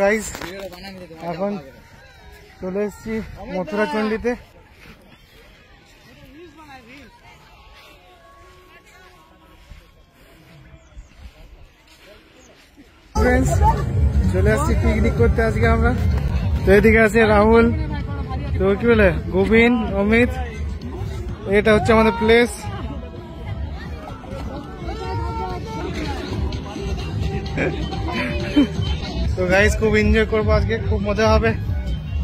Guys এখন চলে এসেছি মথুরা চণ্ডীতে। ফ্রেন্ডস চলে আসছি পিকনিক করতে আজকে আমরা। তো এদিকে আছে রাহুল, তো কি বলে গোবিন্দ, অমিত। এটা হচ্ছে আমাদের প্লেস। তো গাইস খুব এনজয় করবো আজকে, খুব মজা হবে।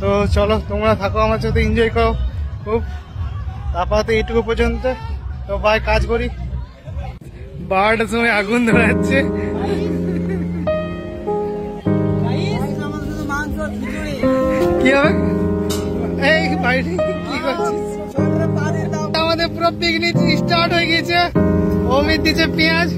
তো চলো তোমরা থাকো আমার সাথে, এনজয় করো খুব। আপাতত এইটুকু পর্যন্ত। তো ভাই কাজ করি, 12টার সময় আগুন ধরা যাচ্ছে। কি হবে এই বাইরে কি করছিস? আমাদের পুরো পিকনিক স্টার্ট হয়ে গেছে। অমিত দিচ্ছে পেঁয়াজ।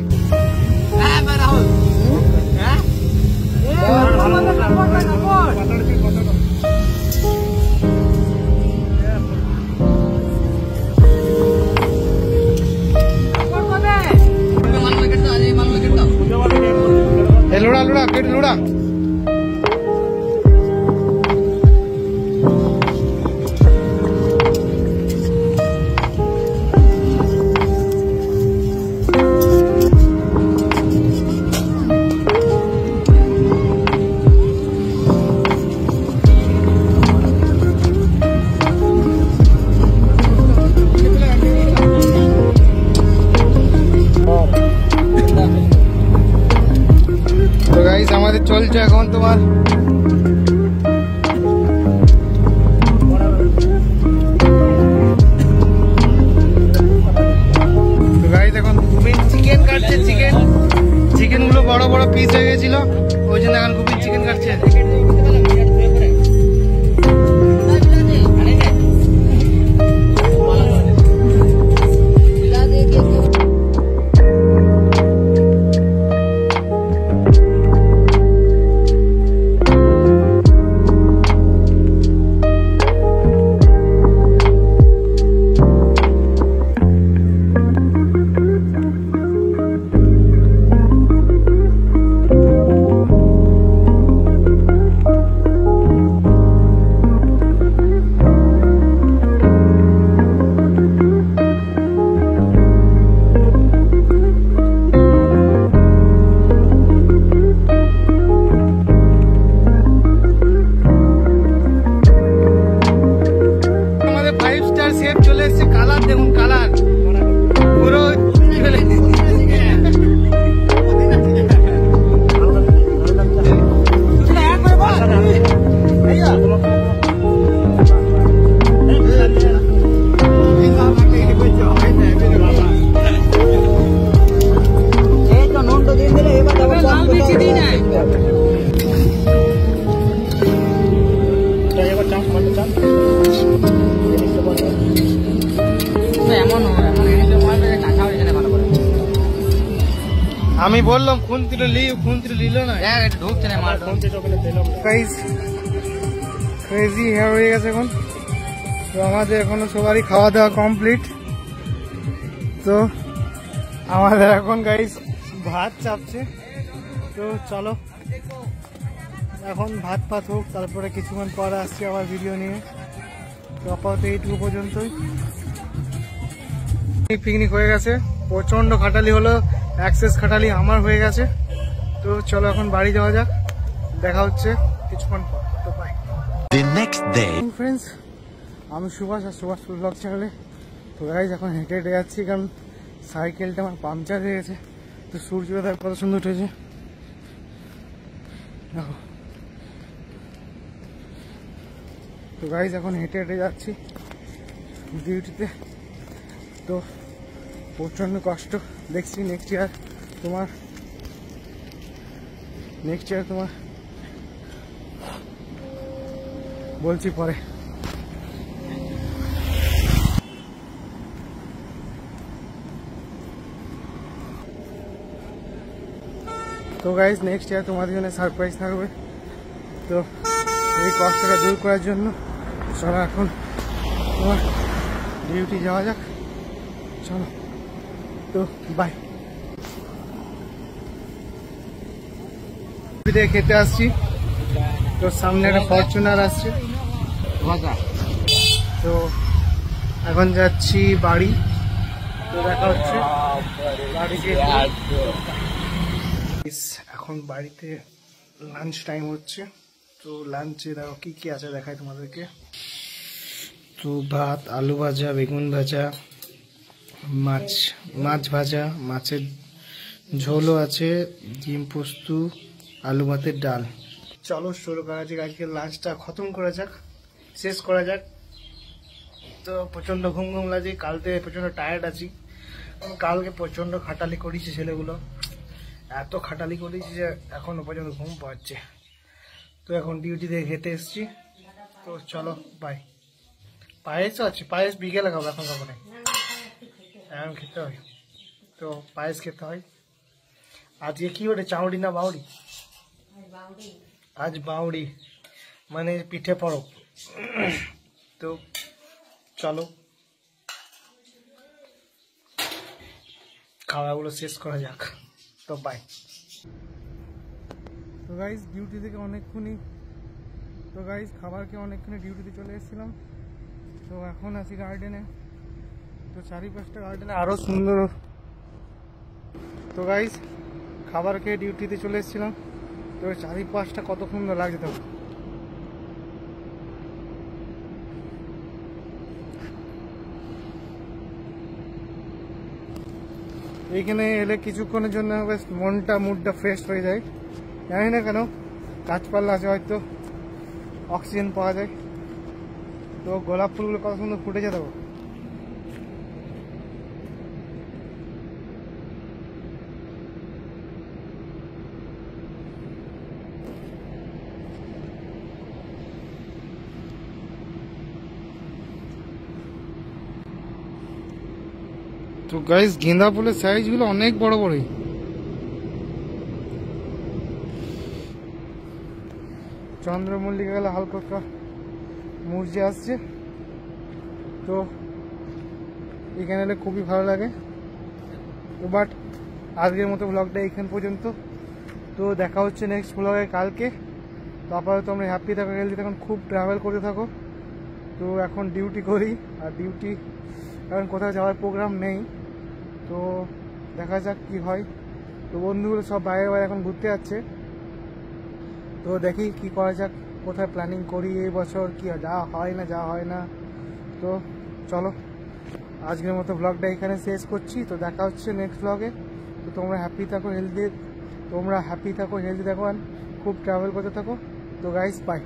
লুড়া লুড়া কেটে লুড়া। আমাদের চলছে এখন তোমার এখন চিকেন কাটছে। চিকেন গুলো বড় বড় পিস হয়ে গেছিল, ওই জন্য এখন গোবিন্দ চিকেন কাটছে। আমি বললাম খুন্তিটা লিল না, ঢুকছে না মাল। ক্রেজি হয়ে গেছে এখন। তো আমাদের এখনো সবারই খাওয়া দাওয়া কমপ্লিট। তো আমাদের এখন গাইস ভাত চাপছে। তো চলো এখন ভাত হোক, তারপরে কিছুক্ষণ পরে আসছি আবার ভিডিও নিয়ে। তো আপাতত এইটুকু পর্যন্তই। পিকনিক হয়ে গেছে, প্রচন্ড খাটালি হলো, অ্যাক্সেস খাটালি আমার হয়ে গেছে। তো চলো এখন বাড়ি যাওয়া যাক, দেখা হচ্ছে কিছুক্ষণ পর। তো বাই। ফ্রেন্ডস আমি সুভাষ, আর সুভাষ ফুল ব্লগ চ্যানেলে। তো গাইজ এখন হেঁটে হেঁটে যাচ্ছি, কারণ সাইকেলটা আমার পাংচার হয়ে গেছে। তো সূর্যটা কত সুন্দর উঠেছে দেখো। তো গাইজ এখন হেঁটে হেঁটে যাচ্ছি ডিউটিতে। তো প্রচন্ড কষ্ট দেখছি। নেক্সট ইয়ার তোমার বলছি পরে। তো গাইজ নেক্সট ইয়ার তোমাদের জন্য সারপ্রাইজ থাকবে। তো এই কষ্টটা দূর করার জন্য চলো এখন তোমার ডিউটি যাওয়া যাক। চলো তো বাই। খেতে আসছি তো সামনে একটা ফরচুনার আসছে, তো এখন যাচ্ছি বাড়ি। তো দেখা হচ্ছে বাড়িতে। এখন বাড়িতে লাঞ্চ টাইম হচ্ছে, তো লাঞ্চে দেখো কি কি আছে দেখাই তোমাদেরকে। তো ভাত, আলু ভাজা, বেগুন ভাজা, মাছ ভাজা, মাছের ঝোলও আছে, ডিম পোস্ত, আলু ভাতের ডাল। চলো শুরু করা যাক, আজকে লাঞ্চটা খতম করা যাক, শেষ করা যাক। তো প্রচন্ড ঘুম ঘুম লাগছে, কাল থেকে প্রচন্ড টায়ার্ড আছি। কালকে প্রচন্ড খাটালি করেছি, ছেলেগুলো এত খাটালি করেছি যে এখনো পর্যন্ত ঘুম পাচ্ছে। তো এখন ডিউটি থেকে খেতে এসছি, তো চলো বাই। পায়েসও আছে, পায়েস বিকেলে খাবো, এখন খাবো না, এখন খেতে হয়। তো পায়েস খেতে হয়। আজকে কি ওটা চাউড়ি না বাউড়ি? আজ বাউড়ি মানে পিঠে পরব। তো চলো খাওয়াগুলো শেষ করা যাক, তো বাই। তো গাইজ ডিউটি থেকে খাবার খেয়ে অনেকক্ষণে ডিউটিতে চলে এসেছিলাম। তো এখন আছি গার্ডেনে, তো চারিপাশটা গার্ডেনে আরো সুন্দর। তো গাইজ খাবার খেয়ে ডিউটিতে চলে এসেছিলাম, তো চারিপাশটা কত সুন্দর লাগছে। তো এইখানে এলে কিছুক্ষণের জন্য বেশ মুডটা ফ্রেশ হয়ে যায়। জানি না কেন, গাছপালা আছে, হয়তো অক্সিজেন পাওয়া যায়। তো গোলাপ ফুলগুলো কত সুন্দর ফুটেছে দেখো। তো গাইস গেঁদা ফুলের সাইজ গুলো অনেক বড় বড়। চন্দ্রমল্লিকা গেলে হালকা মুরঝে আসছে, তো এখানে এলে খুবই ভালো লাগে। তো বাট আজকের মতো ব্লগটা এখান পর্যন্ত। তো দেখা হচ্ছে নেক্সট ব্লগে কালকে। তারপরে তো আমরা হ্যাপি থাকো, হেলদি থাকুন, খুব ট্রাভেল করতে থাকো। তো এখন ডিউটি করি, আর ডিউটি এখন কোথাও যাওয়ার প্রোগ্রাম নেই। তো দেখা যাক কি হয়। তো বন্ধুগুলো সব বাইরে এখন ঘুরতে যাচ্ছে, তো দেখি কি করা যাক, কোথায় প্ল্যানিং করি এই বছর, কি যাওয়া হয় না। তো চলো আজকের মতো ব্লগটা এখানে শেষ করছি। তো দেখা হচ্ছে নেক্সট ব্লগে। তো তোমরা হ্যাপি থাকো, হেলদি থাকো, খুব ট্রাভেল করতে থাকো। তো গাইস বাই।